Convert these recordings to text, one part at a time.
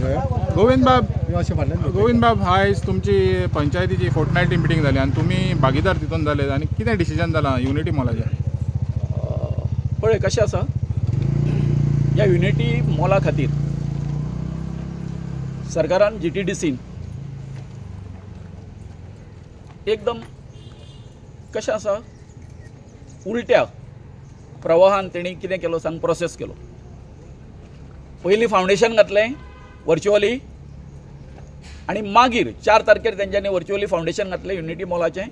गोविंद बाब आयज तुमची पंचायतीची फोर्टनायटली मिटींग जाली आनी तुमी भागीदार तितून जाले आनी कितें डिसिजन जालां युनिटी मॉलाचें? पळय कशें आसा, ह्या युनिटी मॉला खातीर सरकारान GTDCन एकदम कशें आसा उलट्या प्रवाहान तेणी कितें केलो सांग, प्रोसेस केलो. पयलीं फावंडेशन घातलें वर्च्युअली आनी मागीर 4 तारखेर तेंच्यांनी वर्च्युअली फावंडेशन घातलें युनिटी मॉलाचें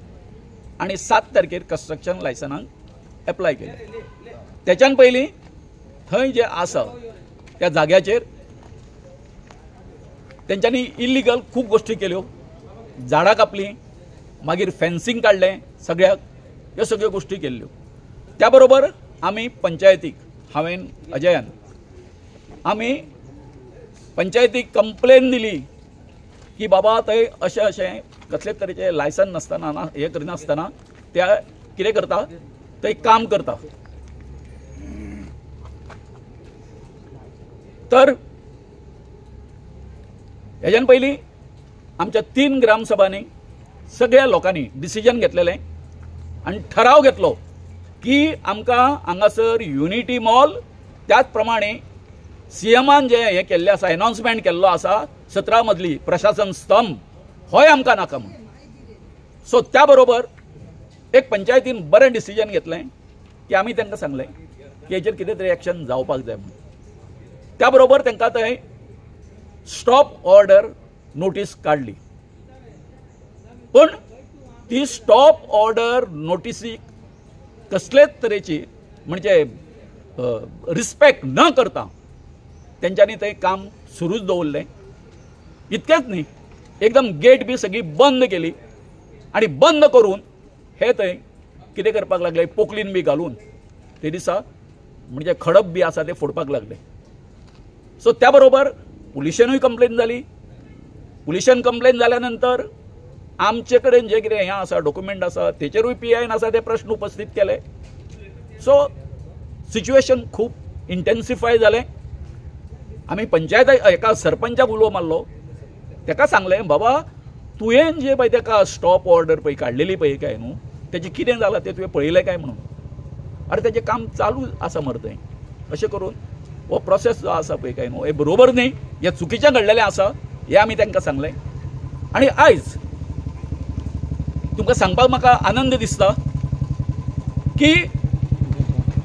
आनी 7 तारखेर कन्स्ट्रक्शन लायसनाक एप्लाय केलें. तेच्यान पयलीं थंय जे आसा त्या जाग्याचेर तेंच्यांनी इल्लिगल खूब गोश्टी केल्यो, झाडां कापलीं, मागीर फेन्सिंग काडलें सगळ्याक, ह्यो सगळ्यो गोश्टी केल्ल्यो. त्या बरोबर आमी पंचायतीक हांवें अजयान आमी पंचायतीक कंप्लेन दिली की बाबा थंय अशें अशें कसलेच तरेचें लायसन नासतना हें करिनासतना त्या कितें करता थंय काम करता. तर हेज्यान पयलीं आमच्या 3 ग्रामसभांनी सगळ्या लोकांनी डिसिजन घेतलेलें आनी ठराव घेतलो की आमकां हांगासर युनिटी मॉल त्याच प्रमाणे CMान जे हें केल्लें आसा, एनाउन्समेंट केल्लो आसा 17 मजली प्रशासन स्तंभ, होय आमकां नाका म्हणून. सो त्या बरोबर एक पंचायतीन बरें डिसिजन घेतलें की आमी तांकां सांगलें की हेचेर कितें तरी एक्शन जावपाक जाय म्हणून. त्या बरोबर तांकां थंय स्टॉप ऑर्डर नोटीस काडली. पण ती स्टॉप ऑर्डर नोटिसीक कसलेच तरेची म्हणजे रिस्पेक्ट न करता तेंच्यांनी थंय काम सुरूच दवरलें. इतकेंच न्ही, एकदम गेट बी सगळी बंद केली आनी बंद करून हे थंय कितें करपाक लागले, पोकलीन बी घालून ते दिसा म्हणजे खडप बी आसा ते फोडपाक लागले. सो त्या बरोबर पुलिशेनूय कंप्लेन जाली. पुलिशेन कंप्लेन जाल्या नंतर आमचे कडेन जे कितें हें आसा डॉक्युमेंट आसा तेचेरूय PIन आसा ते प्रश्न उपस्थित केले. सो सिच्युएशन खूब इंटेन्सिफाय जालें. आमी पंचायत एका सरपंचाक उलो मारलो, ताका सांगलें बाबा तुवें जे पळय ताका स्टॉप ऑर्डर पळय काडलेली पळय काय न्हू, तेजें कितें जालां तें तुवें पळयलें काय म्हणून. अरे तेजें काम चालू आसा मरे थंय. अशें करून हो प्रोसेस जो आसा पळय काय न्हू हें बरोबर न्ही, हें चुकीचें घडलेलें आसा हें आमी तांकां सांगलें. आनी आयज तुमकां सांगपाक म्हाका आनंद दिसता की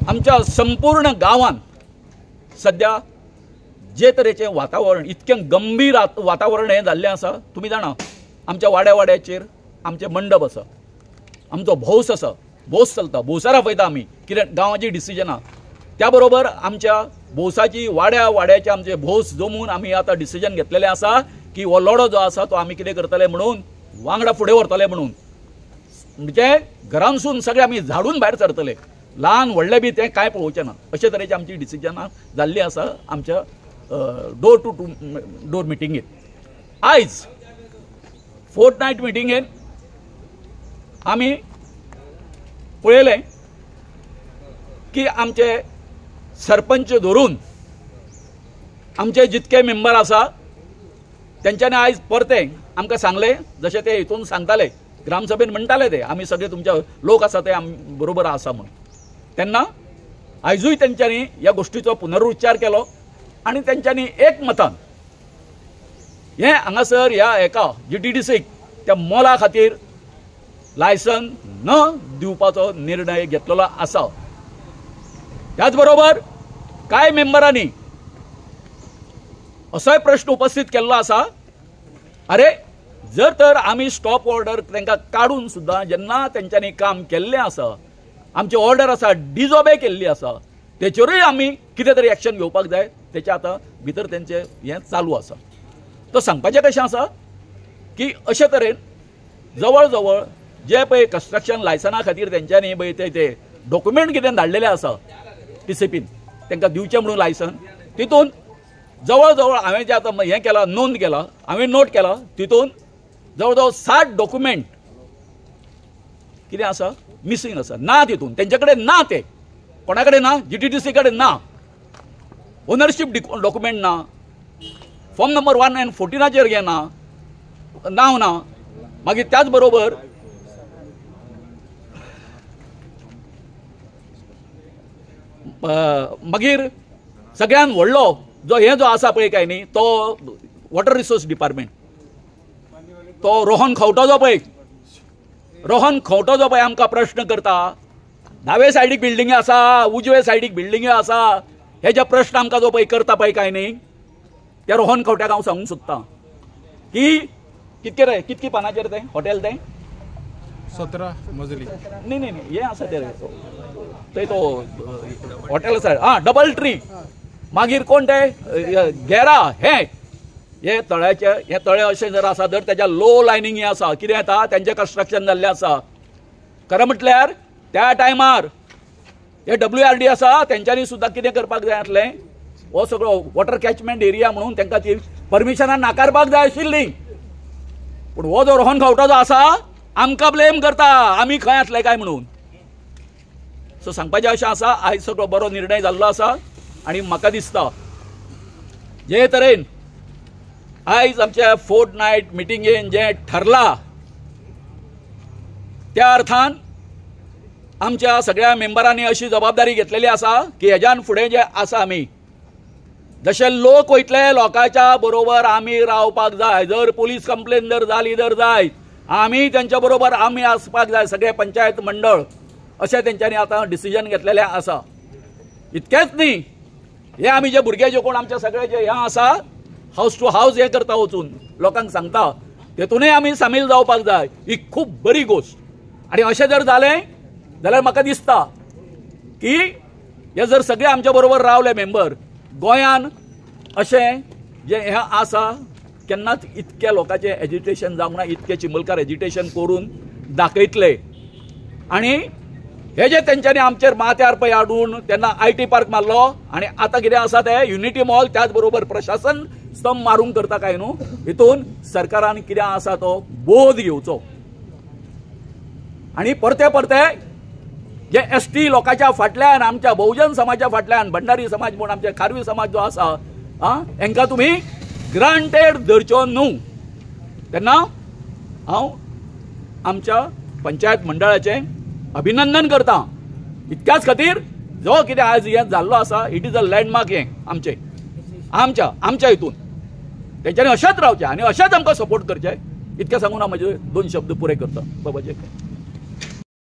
आमच्या संपूर्ण गांवांत सध्या जे तरेचें वातावरण इतकें गंभीर वातावरण हें जाल्लें आसा. तुमी जाणा आमच्या वाड्या वाड्याचेर आमचे मंडप आसा, आमचो भौस आसा, भौस चलता, भौसार आपयता आमी कितें गांवाची डिसिजनां. त्या बरोबर आमच्या भौसाची वाड्या वाड्याचे आमचे भौस जमून आमी आतां डिसिजन घेतलेलें आसा की हो लढो जो आसा तो आमी कितें करतले म्हणून वांगडा फुडें व्हरतले म्हणून. म्हणजे घरांसून सगळे आमी झाडून भायर सरतले, ल्हान व्हडले बी तें कांय पळोवचें ना. अशे तरेची आमची डिसिजनां जाल्लीं आसा आमच्या डोर टू डोर मिटिंगेंत. आयज फोर्टनायट मिटिंगेंत आमी पळयलें की आमचे सरपंच धरून आमचे जितके मेंबर आसा तेंच्यांनी आयज परते आमकां सांगलें, जशें ते हितून सांगताले ग्रामसभेन म्हणटाले ते आमी सगळे तुमचे लोक आसा ते आमी बरोबर आसा म्हणून. तेन्ना आयजूय तेंच्यांनी ह्या गोश्टीचो पुनरुच्चार केलो आनी तेंच्यांनी एक मतान हें हांगासर ह्या एका GTDCक त्या मॉला खातीर लायसन न दिवपाचो निर्णय घेतलेलो आसा. त्याच बरोबर कांय मेंबरांनी असोय प्रश्न उपस्थित केल्लो आसा, अरे जर तर आमी स्टॉप ऑर्डर तांकां काडून सुद्दां जेन्ना तेंच्यांनी काम केल्लें आसा, आमची ऑर्डर आसा डिजोबे केल्ली आसा, तेचेरूय आमी कितें तरी एक्शन घेवपाक जाय. तेचे आतां भितर तेंचें हें चालू आसा. तो सांगपाचें कशें आसा की अशे तरेन जवळ जवळ जे पळय कन्स्ट्रक्शन लायसना खातीर तेंच्यांनी पळय ते डॉक्युमेंट कितें धाडलेलें आसा TCPन तांकां दिवचें म्हणून लायसन, तितून जवळ जवळ हांवें जें आतां हें केलां नोंद केला, हांवें नोट केला, तितून जवळ जवळ 60 डॉक्युमेंट कितें आसा मिसींग आसा, ना तितून तेंचे कडेन ना, ते कोणा कडेन ना, GTDC कडेन ना, ओनरशीप डॉक्युमेंट ना, फॉर्म नंबर 1 एंड 14 घे ना नाव ना मागीर त्याच बरोबर मागीर सगळ्यात व्हडलो जो आसा पळय काय न्ही तो वॉटर रिसोर्स डिपार्टमेंट तो रोहन खंवटो जो पळय आमकां प्रश्न करता दावे सायडीक बिल्डिंगे आसा उजवे सायडीक बिल्डिंगे आसा हे जे प्रश्न आमकां जो पळय करता पळय काय न्ही त्या रोहन खंवट्याक हांव सांगूंक सोदतां की कितके पानाचेर तें हॉटेल तें 17 मजली नाही हे आसा ते तो हॉटेल आसा डबल ट्री मागीर कोण ते गेरा हे तळे अशें जर आसा जर तेज्या लो लायनींग आसा कितें येता तेंचें कंस्ट्रक्शन जाल्लें आसा खरें म्हटल्यार त्या टायमार हे WRD आसा तेंच्यांनी सुद्दां कितें करपाक जाय आसलें हो सगळो वॉटर कॅचमेंट एरिया म्हणून तांकां ती परमिशनां नाकारपाक जाय आशिल्ली पूण हो जो रोहन खंवटो जो आसा आमकां ब्लेम करता आमी खंय आसले काय म्हणून सो सांगपाचें अशें आसा आयज सगळो बरो निर्णय जाल्लो आसा आनी म्हाका दिसता जे तरेन आयज आमच्या फोर्टनायट मिटिंगेन जें ठरलां त्या अर्थान आमच्या सगळ्या मेंबरांनी अशी जबाबदारी घेतलेली आसा की हेज्यान फुडें जे आसा आमी जशे लोक वयतले लोकांच्या बरोबर आमी रावपाक जाय जर पुलीस कंप्लेन जर जाली जर जाय आमी तेंच्या बरोबर आमी आसपाक जाय सगळे पंचायत मंडळ अशें तेंच्यांनी आतां डिसिजन घेतलेलें आसा इतकेंच न्ही हे आमी जे भुरगे जे कोण आमचे सगळे जे हे आसा हाऊस टू हाऊस हे करता वचून लोकांक सांगता तेतूनय आमी सामील जावपाक जाय ही खूब बरी गोश्ट आनी अशें जर जालें जाल्यार म्हाका दिसता की हे जर सगळे आमच्या बरोबर रावले मेंबर गोंयान अशें जे हे आसा केन्नाच इतक्या लोकांचें एजिटेशन जावंक ना इतके चिंबलकार एजिटेशन करून दाखयतले आनी हे जे तेंच्यांनी आमचेर माथ्यार पळय हाडून तेन्ना IT पार्क मारलो आनी आतां कितें आसा ते युनिटी मॉल त्याच बरोबर प्रशासन स्तंभ मारूंक करता काय न्हू हितून सरकारान कितें आसा तो बोध घेवचो आनी परते जे ST लोकांच्या फाटल्यान आमच्या बहुजन समाजा फाटल्यान भंडारी समाज म्हूण आमचे खारवी समाज जो आसा हांकां तुमी ग्रांटेड धरच्यो न्हू तेन्ना हांव आमच्या पंचायत मंडळाचें अभिनंदन करता इतक्याच खातीर जो कितें आज हें जाल्लो आसा इट इज अ लँडमार्क हें आमच्या हितून तेंच्यांनी अशेंच रावचें आनी अशेंच आमकां सपोर्ट करचें इतकें सांगून हांव म्हजे 2 शब्द पुरे करता बाबाजी